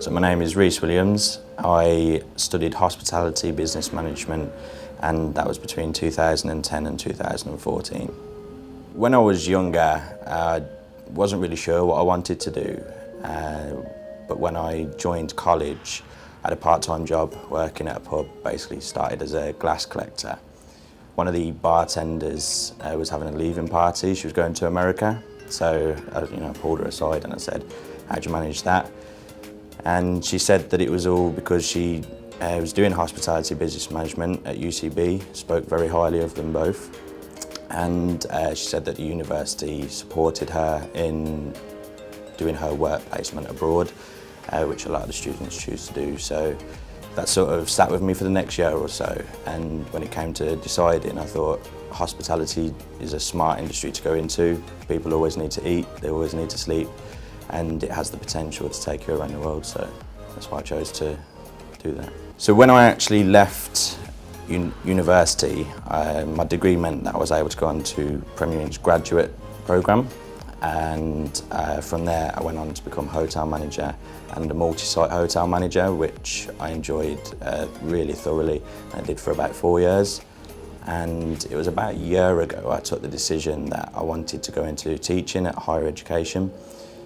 So my name is Rhys Williams. I studied Hospitality Business Management, and that was between 2010 and 2014. When I was younger, I wasn't really sure what I wanted to do, but when I joined college, I had a part-time job working at a pub, basically started as a glass collector. One of the bartenders was having a leaving party. She was going to America, so I pulled her aside and I said, "How'd you manage that?" And she said that it was all because she was doing Hospitality Business Management at UCB, spoke very highly of them both. And she said that the university supported her in doing her work placement abroad, which a lot of the students choose to do. So that sort of sat with me for the next year or so. And when it came to deciding, I thought hospitality is a smart industry to go into. People always need to eat, they always need to sleep, and it has the potential to take you around the world. So that's why I chose to do that. So when I actually left university, my degree meant that I was able to go on to Premier Inn's graduate programme, and from there I went on to become hotel manager and a multi-site hotel manager, which I enjoyed really thoroughly. I did for about 4 years, and it was about a year ago I took the decision that I wanted to go into teaching at higher education.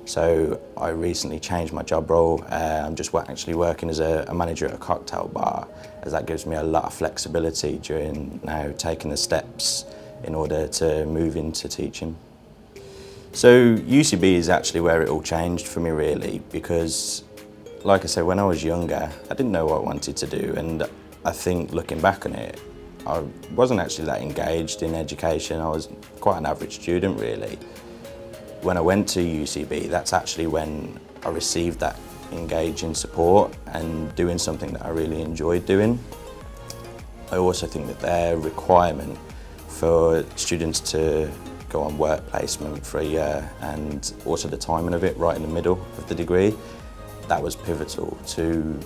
So I recently changed my job role. I'm just actually working as a manager at a cocktail bar, as that gives me a lot of flexibility during now taking the steps in order to move into teaching. So UCB is actually where it all changed for me really, because like I said, when I was younger, I didn't know what I wanted to do, and I think looking back on it, I wasn't actually that engaged in education. I was quite an average student really. When I went to UCB, that's actually when I received that engaging support and doing something that I really enjoyed doing. I also think that their requirement for students to go on work placement for a year, and also the timing of it right in the middle of the degree, that was pivotal to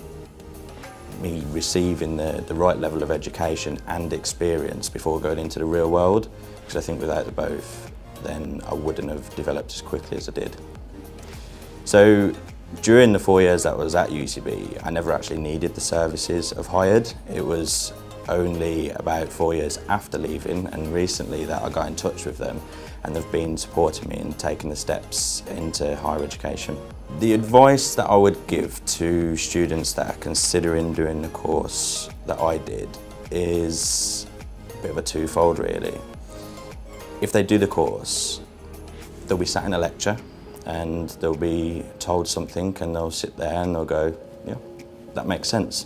me receiving the right level of education and experience before going into the real world, because I think without the both, then I wouldn't have developed as quickly as I did. So during the 4 years that I was at UCB, I never actually needed the services of Hired. It was only about 4 years after leaving and recently that I got in touch with them, and they've been supporting me in taking the steps into higher education. The advice that I would give to students that are considering doing the course that I did is a bit of a twofold really. If they do the course, they'll be sat in a lecture and they'll be told something, and they'll sit there and they'll go, yeah, that makes sense.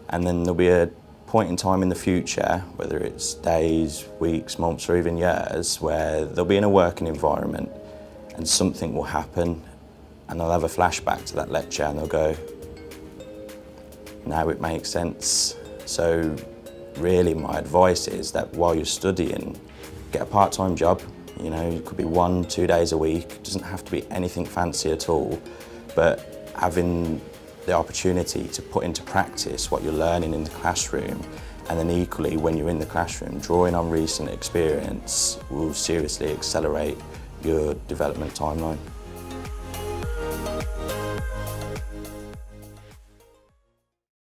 And then there'll be a point in time in the future, whether it's days, weeks, months, or even years, where they'll be in a working environment and something will happen and they'll have a flashback to that lecture and they'll go, now it makes sense. So really my advice is that while you're studying, get a part-time job. It could be 1-2 days a week. It doesn't have to be anything fancy at all, but having the opportunity to put into practice what you're learning in the classroom, and then equally when you're in the classroom, drawing on recent experience will seriously accelerate your development timeline.